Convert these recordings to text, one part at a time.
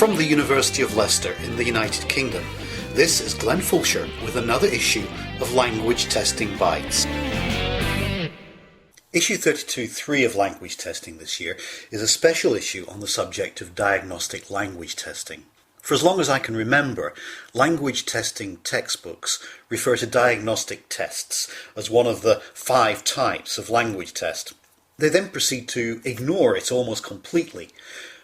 From the University of Leicester in the United Kingdom, this is Glenn Fulcher with another issue of Language Testing Bytes. Issue 32.3 of Language Testing this year is a special issue on the subject of diagnostic language testing. For as long as I can remember, language testing textbooks refer to diagnostic tests as one of the 5 types of language test. They then proceed to ignore it almost completely.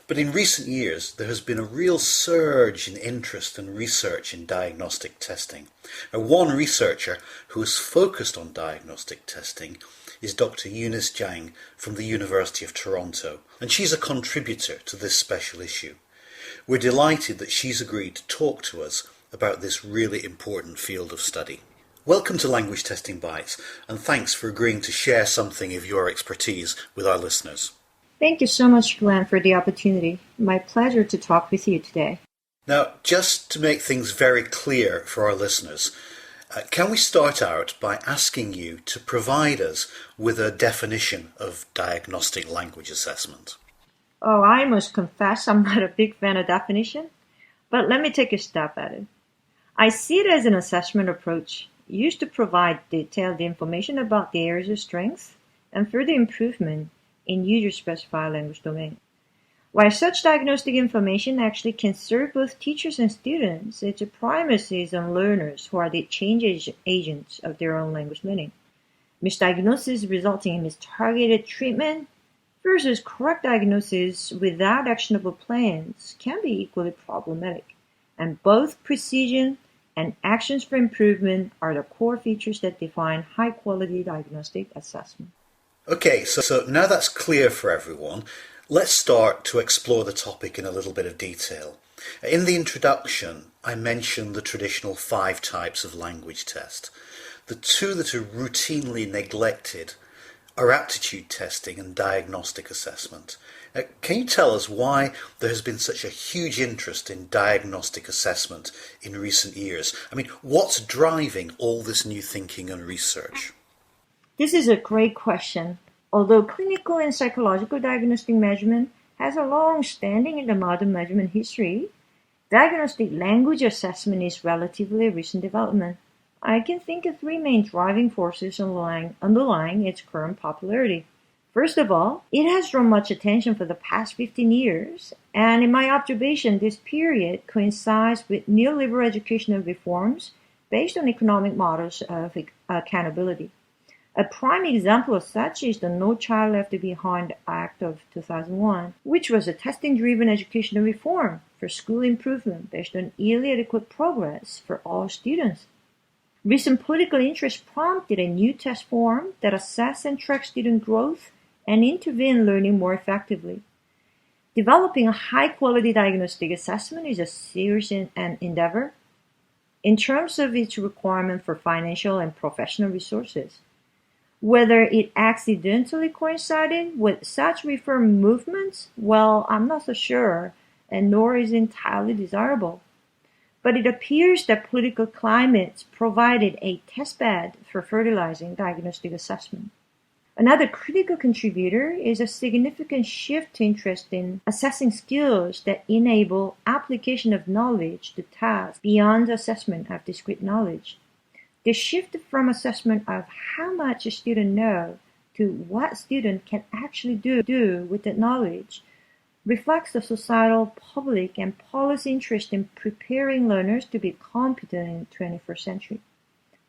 But in recent years, there has been a real surge in interest and research in diagnostic testing. Now, one researcher who has focused on diagnostic testing is Dr. Eunice Jang from the University of Toronto, and she's a contributor to this special issue. We're delighted that she's agreed to talk to us about this really important field of study. Welcome to Language Testing Bytes, and thanks for agreeing to share something of your expertise with our listeners. Thank you so much, Glenn, for the opportunity. My pleasure to talk with you today. Now, just to make things very clear for our listeners, can we start out by asking you to provide us with a definition of diagnostic language assessment? Oh, I must confess I'm not a big fan of definition, but let me take a stab at it. I see it as an assessment approach used to provide detailed information about the areas of strength and further improvement in user-specified language domain. While such diagnostic information actually can serve both teachers and students, its primacy is on learners who are the change agents of their own language learning. Misdiagnosis resulting in mistargeted treatment versus correct diagnosis without actionable plans can be equally problematic, and both precision and actions for improvement are the core features that define high-quality diagnostic assessment. Okay, so now that's clear for everyone, let's start to explore the topic in a little bit of detail. In the introduction, I mentioned the traditional 5 types of language test. The 2 that are routinely neglected are aptitude testing and diagnostic assessment. Now, can you tell us why there has been such a huge interest in diagnostic assessment in recent years? I mean, what's driving all this new thinking and research? This is a great question. Although clinical and psychological diagnostic measurement has a long standing in the modern measurement history, diagnostic language assessment is relatively recent development. I can think of 3 main driving forces underlying its current popularity. First of all, it has drawn much attention for the past 15 years, and in my observation, this period coincides with neoliberal educational reforms based on economic models of accountability. A prime example of such is the No Child Left Behind Act of 2001, which was a testing-driven educational reform for school improvement based on yearly adequate progress for all students. Recent political interest prompted a new test form that assesses and tracks student growth and intervene in learning more effectively. Developing a high-quality diagnostic assessment is a serious endeavor in terms of its requirement for financial and professional resources. Whether it accidentally coincided with such reform movements, well, I'm not so sure, and nor is entirely desirable. But it appears that political climates provided a testbed for fertilizing diagnostic assessment. Another critical contributor is a significant shift to interest in assessing skills that enable application of knowledge to tasks beyond assessment of discrete knowledge. The shift from assessment of how much a student knows to what student can actually do with that knowledge reflects the societal, public, and policy interest in preparing learners to be competent in the 21st century.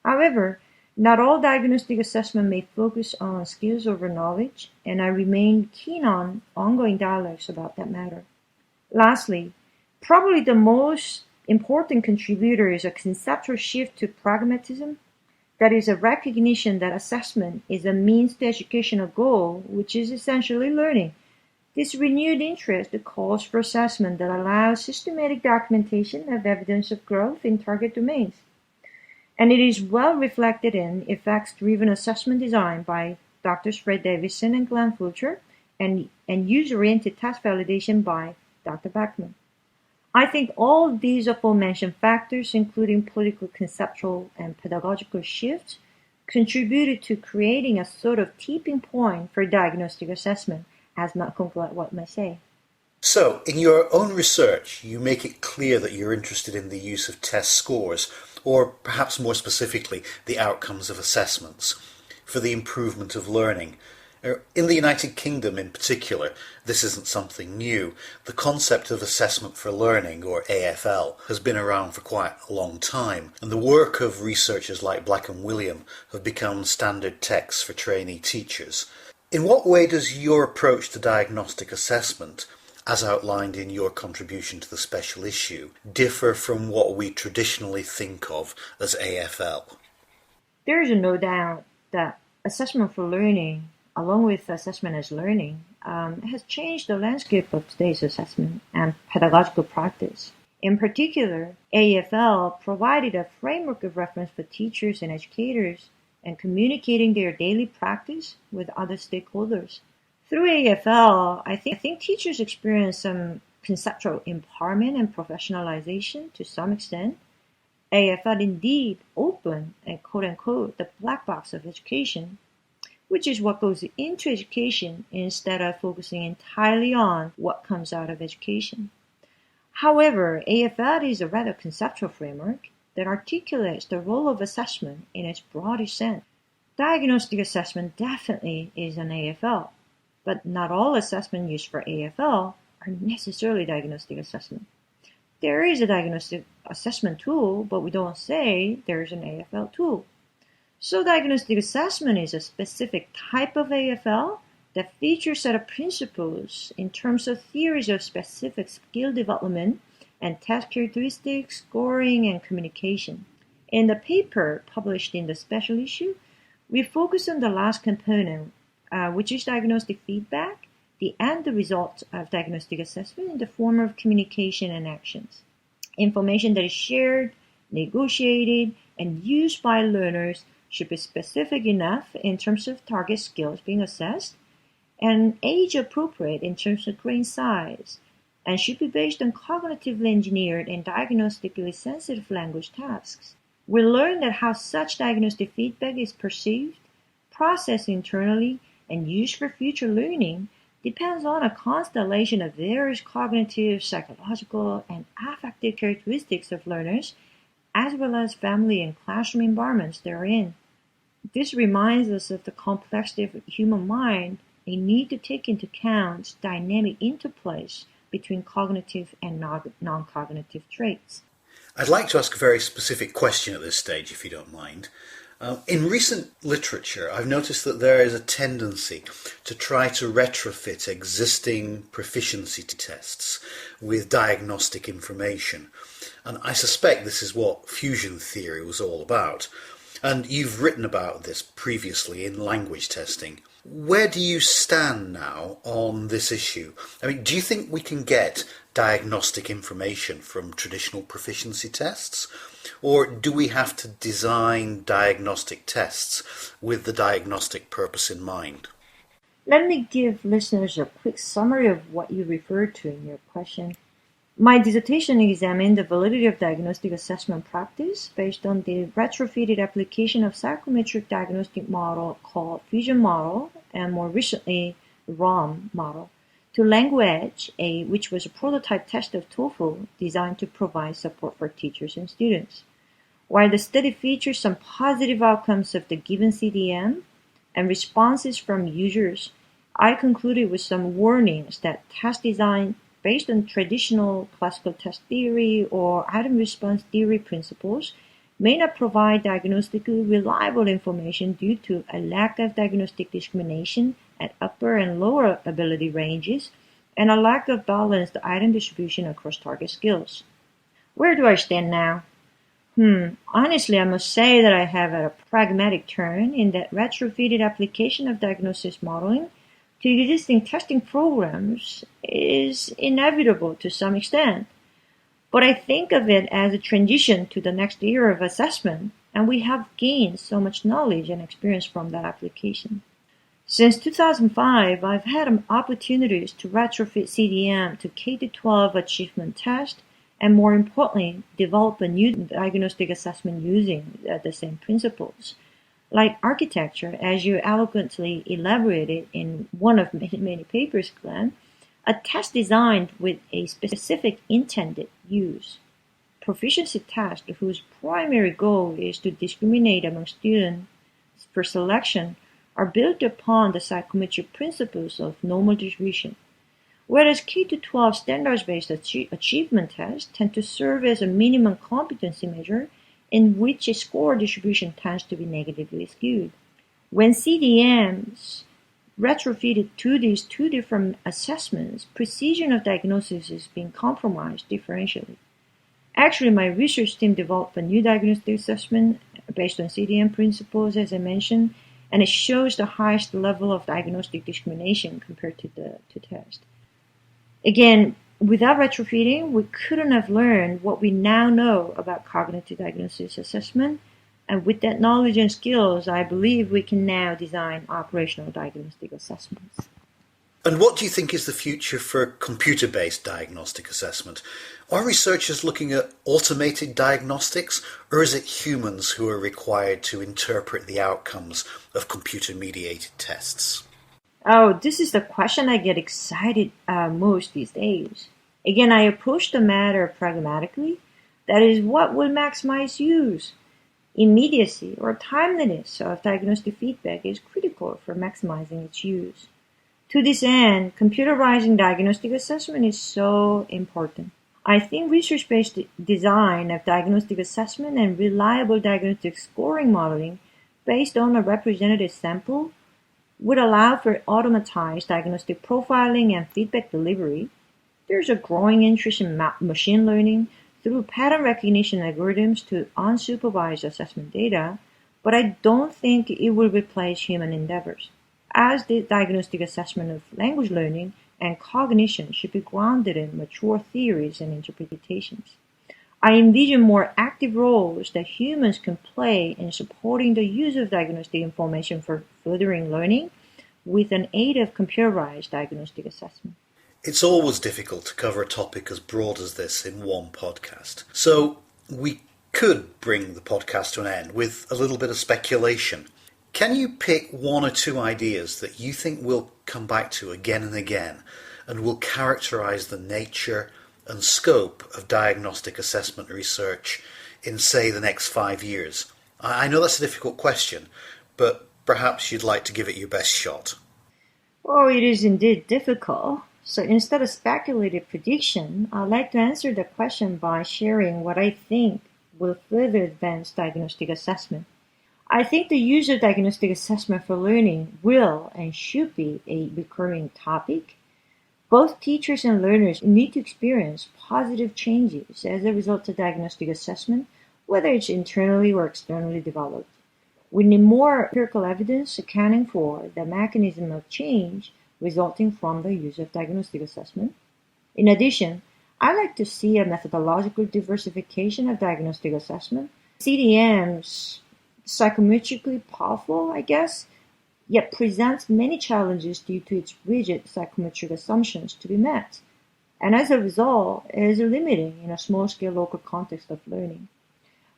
However, not all diagnostic assessment may focus on skills over knowledge, and I remain keen on ongoing dialogues about that matter. Lastly, probably the most important contributor is a conceptual shift to pragmatism, that is a recognition that assessment is a means to educational goal, which is essentially learning. This renewed interest calls for assessment that allows systematic documentation of evidence of growth in target domains. And it is well reflected in effects-driven assessment design by Drs. Fred Davidson and Glenn Fulcher, and user-oriented task validation by Dr. Beckman. I think all these aforementioned factors, including political, conceptual, and pedagogical shifts, contributed to creating a sort of tipping point for diagnostic assessment, as Malcolm Gladwell might say. So, in your own research, you make it clear that you're interested in the use of test scores, or perhaps more specifically, the outcomes of assessments, for the improvement of learning. In the United Kingdom in particular, this isn't something new. The concept of assessment for learning, or AFL, has been around for quite a long time, and the work of researchers like Black and William have become standard texts for trainee teachers. In what way does your approach to diagnostic assessment, as outlined in your contribution to the special issue, differ from what we traditionally think of as AFL? There is no doubt that assessment for learning, along with assessment as learning, has changed the landscape of today's assessment and pedagogical practice. In particular, AFL provided a framework of reference for teachers and educators and communicating their daily practice with other stakeholders. Through AFL, I think teachers experience some conceptual empowerment and professionalization to some extent. AFL indeed opened a quote-unquote the black box of education, which is what goes into education instead of focusing entirely on what comes out of education. However, AFL is a rather conceptual framework that articulates the role of assessment in its broadest sense. Diagnostic assessment definitely is an AFL, but not all assessment used for AFL are necessarily diagnostic assessment. There is a diagnostic assessment tool, but we don't say there's an AFL tool. So diagnostic assessment is a specific type of AFL that features a set of principles in terms of theories of specific skill development and test characteristics, scoring, and communication. In the paper published in the special issue, we focus on the last component, which is diagnostic feedback, the end result of diagnostic assessment in the form of communication and actions. Information that is shared, negotiated, and used by learners should be specific enough in terms of target skills being assessed, and age appropriate in terms of grain size, and should be based on cognitively engineered and diagnostically sensitive language tasks. We learned that how such diagnostic feedback is perceived, processed internally, and used for future learning depends on a constellation of various cognitive, psychological, and affective characteristics of learners, as well as family and classroom environments they're in. This reminds us of the complexity of the human mind, a need to take into account dynamic interplays between cognitive and non-cognitive traits. I'd like to ask a very specific question at this stage, if you don't mind. In recent literature, I've noticed that there is a tendency to try to retrofit existing proficiency tests with diagnostic information. And I suspect this is what fusion theory was all about. And you've written about this previously in language testing. Where do you stand now on this issue? I mean, do you think we can get diagnostic information from traditional proficiency tests? Or do we have to design diagnostic tests with the diagnostic purpose in mind? Let me give listeners a quick summary of what you referred to in your question. My dissertation examined the validity of diagnostic assessment practice based on the retrofitted application of psychometric diagnostic model called Fusion model, and more recently, ROM model, to Language, which was a prototype test of TOEFL designed to provide support for teachers and students. While the study features some positive outcomes of the given CDM and responses from users, I concluded with some warnings that test design based on traditional classical test theory or item response theory principles may not provide diagnostically reliable information due to a lack of diagnostic discrimination at upper and lower ability ranges and a lack of balanced item distribution across target skills. Where do I stand now? Honestly, I must say that I have a pragmatic turn in that retrofitted application of diagnosis modeling to existing testing programs is inevitable to some extent. But I think of it as a transition to the next era of assessment, and we have gained so much knowledge and experience from that application. Since 2005, I've had opportunities to retrofit CDM to K-12 achievement test, and more importantly, develop a new diagnostic assessment using the same principles. Like architecture, as you eloquently elaborated in one of many papers, Glenn, A test designed with a specific intended use. Proficiency tests whose primary goal is to discriminate among students for selection are built upon the psychometric principles of normal distribution, whereas K-12 standards-based achievement tests tend to serve as a minimum competency measure in which a score distribution tends to be negatively skewed. When CDMs retrofitted to these two different assessments, precision of diagnosis is being compromised differentially. Actually, my research team developed a new diagnostic assessment based on CDM principles, as I mentioned, and it shows the highest level of diagnostic discrimination compared to the test. Again, without retrofitting, we couldn't have learned what we now know about cognitive diagnosis assessment, and with that knowledge and skills, I believe we can now design operational diagnostic assessments. And what do you think is the future for computer-based diagnostic assessment? Are researchers looking at automated diagnostics, or is it humans who are required to interpret the outcomes of computer-mediated tests? Oh, this is the question I get excited most these days. Again, I approach the matter pragmatically. That is, what will maximize use? Immediacy or timeliness of diagnostic feedback is critical for maximizing its use. To this end, computerizing diagnostic assessment is so important. I think research-based design of diagnostic assessment and reliable diagnostic scoring modeling based on a representative sample would allow for automatized diagnostic profiling and feedback delivery. There's a growing interest in machine learning through pattern recognition algorithms to unsupervised assessment data, but I don't think it will replace human endeavors, as the diagnostic assessment of language learning and cognition should be grounded in mature theories and interpretations. I envision more active roles that humans can play in supporting the use of diagnostic information for furthering learning with an aid of computerized diagnostic assessment. It's always difficult to cover a topic as broad as this in one podcast. So we could bring the podcast to an end with a little bit of speculation. Can you pick one or two ideas that you think we'll come back to again and again and will characterize the nature and scope of diagnostic assessment research in, say, the next 5 years? I know that's a difficult question, but perhaps you'd like to give it your best shot. Oh, it is indeed difficult. So instead of speculative prediction, I'd like to answer the question by sharing what I think will further advance diagnostic assessment. I think the use of diagnostic assessment for learning will and should be a recurring topic. Both teachers and learners need to experience positive changes as a result of diagnostic assessment, whether it's internally or externally developed. We need more empirical evidence accounting for the mechanism of change resulting from the use of diagnostic assessment. In addition, I like to see a methodological diversification of diagnostic assessment. CDM's psychometrically powerful, I guess, yet presents many challenges due to its rigid psychometric assumptions to be met, and as a result, is limiting in a small-scale local context of learning.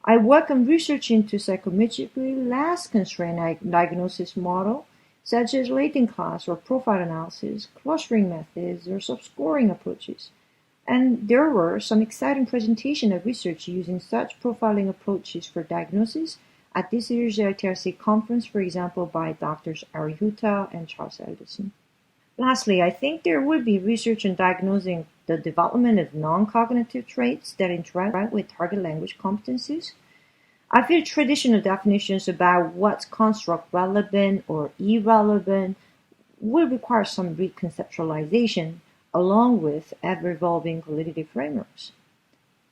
I welcome research into psychometrically less constrained diagnosis model, such as latent class or profile analysis, clustering methods, or subscoring approaches. And there were some exciting presentations of research using such profiling approaches for diagnosis at this year's LTRC conference, for example, by Drs. Arihuta and Charles Alderson. Lastly, I think there will be research in diagnosing the development of non-cognitive traits that interact with target language competencies. I feel traditional definitions about what's construct relevant or irrelevant will require some reconceptualization along with ever-evolving qualitative frameworks.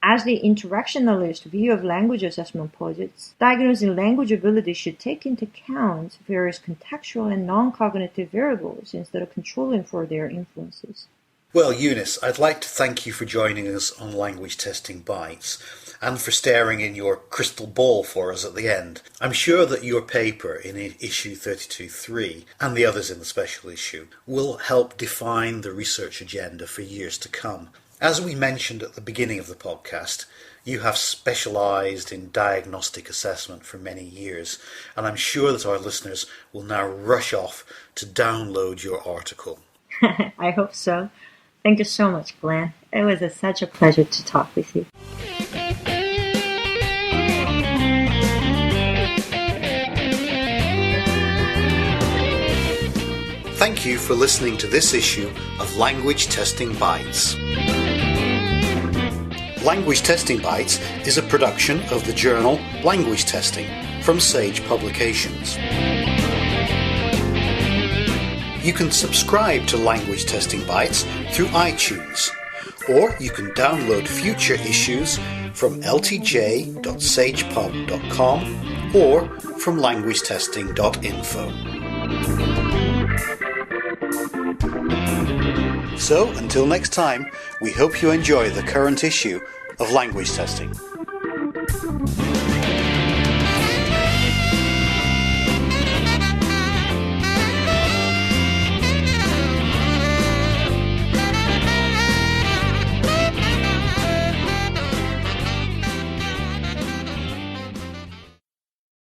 As the interactionalist view of language assessment posits, diagnosing language ability should take into account various contextual and non-cognitive variables instead of controlling for their influences. Well, Eunice, I'd like to thank you for joining us on Language Testing Bytes and for staring in your crystal ball for us at the end. I'm sure that your paper in issue 32.3 and the others in the special issue will help define the research agenda for years to come. As we mentioned at the beginning of the podcast, you have specialised in diagnostic assessment for many years, and I'm sure that our listeners will now rush off to download your article. I hope so. Thank you so much, Glenn. It was such a pleasure to talk with you. Thank you for listening to this issue of Language Testing Bytes. Language Testing Bytes is a production of the journal Language Testing from Sage Publications. You can subscribe to Language Testing Bytes through iTunes, or you can download future issues from ltj.sagepub.com or from languagetesting.info. So, until next time, we hope you enjoy the current issue of Language Testing.